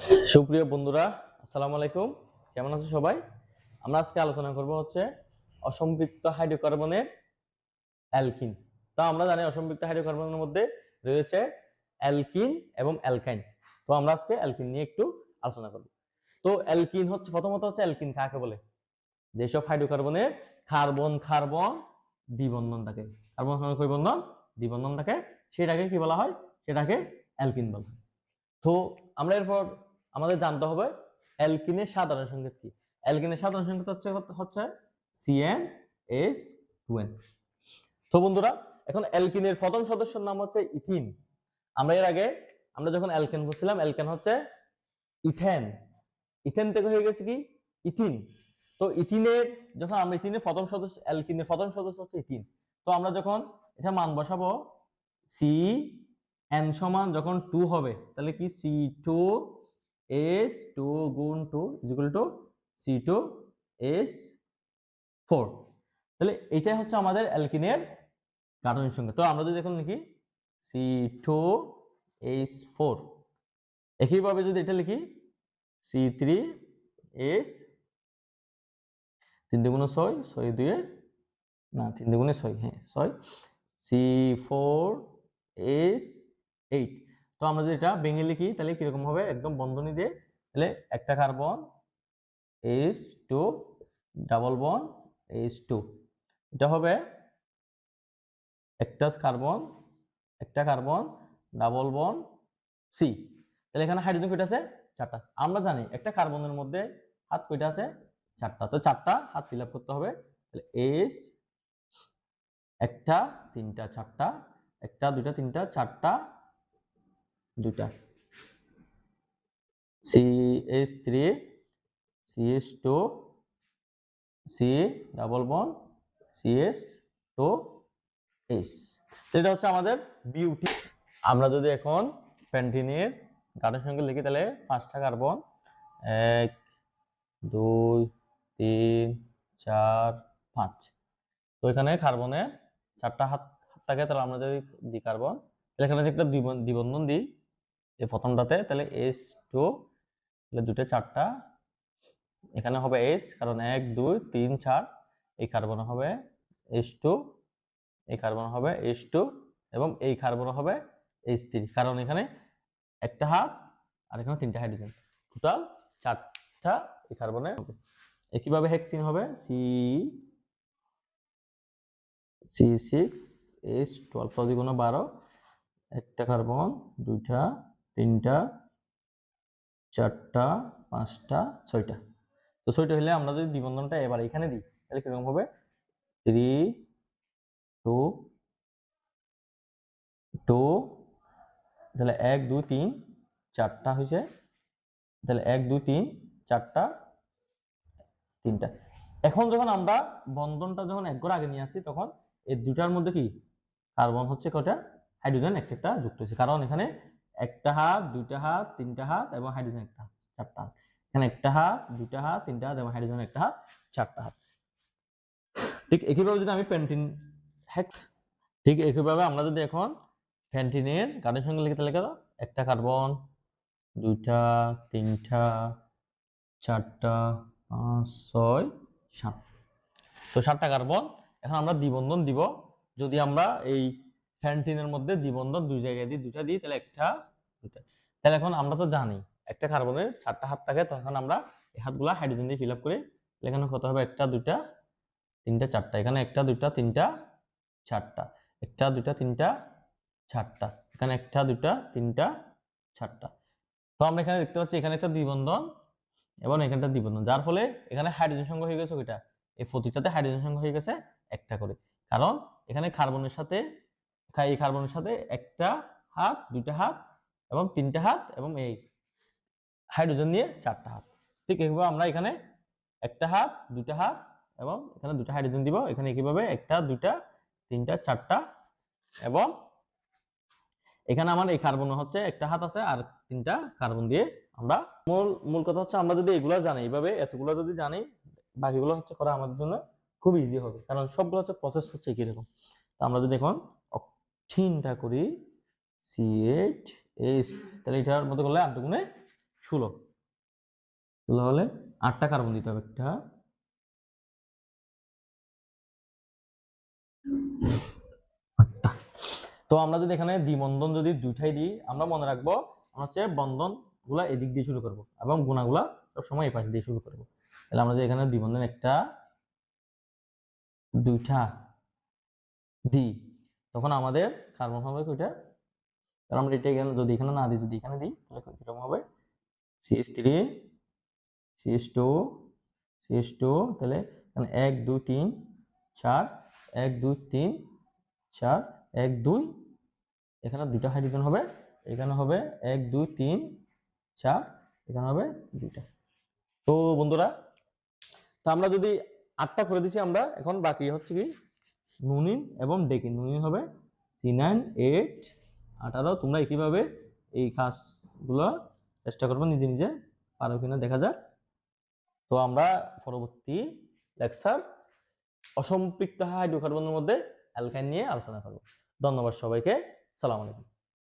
সুপ্রিয় বন্ধুরা, আসসালামু আলাইকুম। কেমন আছো সবাই? আমরা আজকে আলোচনা করব হচ্ছে অসম্পৃক্ত হাইড্রোকার্বনের অ্যালকিন। তো আমরা জানি অসম্পৃক্ত হাইড্রোকার্বনের মধ্যে রয়েছে অ্যালকিন এবং অ্যালকাইন। তো আমরা আজকে অ্যালকিন নিয়ে একটু আলোচনা করব। তো অ্যালকিন হচ্ছে প্রথমত হচ্ছে অ্যালকিন কাকে বলে? যেসব হাইড্রোকার্বনের কার্বন কার্বন দ্বিবন্ধন থাকে, কার্বন কার্বন কই বন্ধন দ্বিবন্ধন থাকে, সেটাকে কি বলা হয়? সেটাকে অ্যালকিন বলা হয়। তো আমরা এরপর আমাদের জানতে হবে অ্যালকিনের সাধারণ সংকেত কি। অ্যালকিনের সাধারণ সংকেত হচ্ছে CnH2n। তো বন্ধুরা, এখন অ্যালকিনের প্রথম সদস্যের নাম হচ্ছে ইথিন। আমরা এর আগে আমরা যখন অ্যালকেন বলছিলাম, অ্যালকেন হচ্ছে ইথেন, ইথেন থেকে হয়ে গেছে কি ইথিন। তো ইথিনের যখন আমরা ইথিনের প্রথম সদস্য, অ্যালকিনের প্রথম সদস্য হচ্ছে ইথিন। তো আমরা যখন এটা মান বসাবো, সি এন সমান যখন 2 হবে, তাহলে কি C2H2 গুণ 2 ইকুয়াল টু C2H4। তাহলে এটাই হচ্ছে আমাদের অ্যালকিনের গাঠনিক সংখ্যা। তো আমরা যদি এখন লিখি C2H4, একইভাবে যদি এটা লিখি C3H, 3 দুগুণে 6, 6 দুয়ে না 3 দুগুণে 6, হ্যাঁ 6, C4H8। তো আমরা যদি এটা ভেঙে লিখি তাহলে কিরকম হবে? একদম বন্ধনী দিয়ে, তাহলে একটা carbon H2 double bond H2, এটা হবে একটা কার্বন ডাবল বন্ড সি। তাহলে এখানে হাইড্রোজেন কয়টা আছে? 4টা। আমরা জানি একটা কার্বনের মধ্যে হাত কয়টা আছে? 4টা। তো 4টা হাত ফিল আপ করতে হবে। তাহলে এস একটা, তিনটা, 4টা, একটা, দুইটা, তিনটা, 4টা, 2টা, CH3, CH2, C double bond CH2H। তো এটা হচ্ছে আমাদের বিউটি। আমরা যদি এখন প্যান্টিনের গাঠনিক সংখ্যা লিখি, তাহলে 5টা কার্বন, 1 2 3 4 5। তো এখানে কার্বনে 4টা হাত থাকে, তাহলে আমরা যদি দিই কার্বন, তাহলে এখানে একটা দ্বিবন্ধন দিই এই প্রথমটাতে, তাহলে H2, তাহলে 2টা 4টা, এখানে হবে H, কারণ 1 2 3 4, এই কার্বন হবে H2, এই কার্বন হবে H2, এবং এই কার্বন হবে H3, কারণ এখানে একটা হাত আর এখানে 3টা হাইড্রোজেন, টোটাল 4টা এই কার্বনে হবে। একইভাবে হেক্সিন হবে C6H12 + 12, একটা কার্বন, 2টা, 3টা, 4টা, 5টা, 6টা। তো 6টা হলে আমরা যদি দ্বিবন্ধনটা এবার এখানে দিই, তাহলে কিরকম হবে? 3 2 2, তাহলে 1 2 3 4টা হয়েছে, তাহলে 1 2 3 4টা, 3টা। এখন যখন আমরা বন্ধনটা যখন এক ঘর আগে নিয়ে আসি, তখন এই দুটার মধ্যে কি কার্বন হচ্ছে কয়টা? হাইড্রোজেন একটা যুক্ত হয়েছে, কারণ এখানে একটা হাত, 2টা হাত, 3টা হাত এবং হাইড্রোজেন একটা হাত, 4টা হাত। এখানে একটা হাত, 2টা হাত, 3টা হাত এবং হাইড্রোজেন একটা হাত, 4টা হাত। ঠিক একইভাবে যদি আমি প্যান্টিন ঠিক একইভাবে আমরা যদি এখন প্যান্টিনের গাঠনিক সংখ্যা লিখি, তাহলে কত? একটা কার্বন, 2টা, 3টা, 4টা, 5 6 7। তো 7টা কার্বন। এখন আমরা দ্বিবন্ধন দিব। যদি আমরা এই প্যান্টিনের মধ্যে দ্বিবন্ধন দুই জায়গায় দিই, 2টা দিই, তাহলে একটা, 2টা। তাহলে এখন আমরা তো জানি একটা কার্বনের 4টা হাত থাকে, তখন আমরা এই হাতগুলা হাইড্রোজেন দিয়ে ফিল আপ করি। এখানে কত হবে? একটা, 2টা, 3টা, 4টা। এখানে একটা, 2টা, 3টা, 4টা, একটা, 2টা, 3টা, 4টা, এখানে একটা, 2টা, 3টা, 4টা। তো আমরা এখানে দেখতে পাচ্ছি এখানে একটা দ্বিবন্ধন এবং এখানটা দ্বিবন্ধন, যার ফলে এখানে হাইড্রোজেন সংখ্যা হয়ে গেছে ওইটা, এই প্রতিটাতে হাইড্রোজেন সংখ্যা হয়ে গেছে একটা করে, কারণ এখানে কার্বনের সাথে এই কার্বনের সাথে একটা হাত, 2টা হাত এবং 3টা হাত এবং এই হাইড্রোজেন নিয়ে 4টা হাত। ঠিক এইভাবে আমরা এখানে একটা হাত, 2টা হাত এবং এখানে 2টা হাইড্রোজেন দিব। এখানে একইভাবে একটা, 2টা, 3টা, 4টা এবং এখানে আমার এই কার্বন হচ্ছে একটা হাত আছে আর 3টা কার্বন দিয়ে আমরা মূল কথা হচ্ছে আমরা যদি এগুলো জানি, এইভাবে এতগুলো যদি জানি, বাকিগুলো হচ্ছে করা আমাদের জন্য খুব ইজি হবে, কারণ সবগুলো হচ্ছে প্রসেস হচ্ছে একই রকম। তো আমরা যদি এখন অক্টিনটা করি CH, তাহলে এটার মধ্যে করলে 8 গুণে 16 হলে 8টা কার্বন দিতে হবে, একটা 8টা। তো আমরা যদি এখানে দ্বিবন্ধন যদি দুইটাই দিই, আমরা মনে রাখবো আমরা হচ্ছে বন্ধন গুলা এদিক দিয়ে শুরু করব এবং গুণাগুলা সবসময় এই পাশ দিয়ে শুরু করব। তাহলে আমরা যদি এখানে দ্বিবন্ধন একটা দুইটা দিই, তখন আমাদের কার্বন হবে কয়টা? কারণ আমরা এটা এখানে যদি এখানে না দিই, যদি এখানে দিই তাহলে কিরকম হবে? CH3 CH2 CH2, তাহলে এখানে 1 2 3 4 1 2 3 4 1 2, এখানে দুইটা হাইড্রোজেন হবে, এখানে হবে 1 2 3 4, এখানে হবে দুইটা। তো বন্ধুরা, তো আমরা যদি 8টা করে দিছি, আমরা এখন বাকি হচ্ছে কি নুনিন এবং ডেকিন। নুনিন হবে C9 8 18। তোমরা একইভাবে এই কাজগুলো চেষ্টা করবে, নিজে নিজে পারো কিনা দেখা যাক। তো আমরা পরবর্তী লেকচার অসম্পৃক্ত হাইড্রোকার্বনের মধ্যে অ্যালকাইন নিয়ে আলোচনা করব। ধন্যবাদ সবাইকে। সালাম আলাইকুম।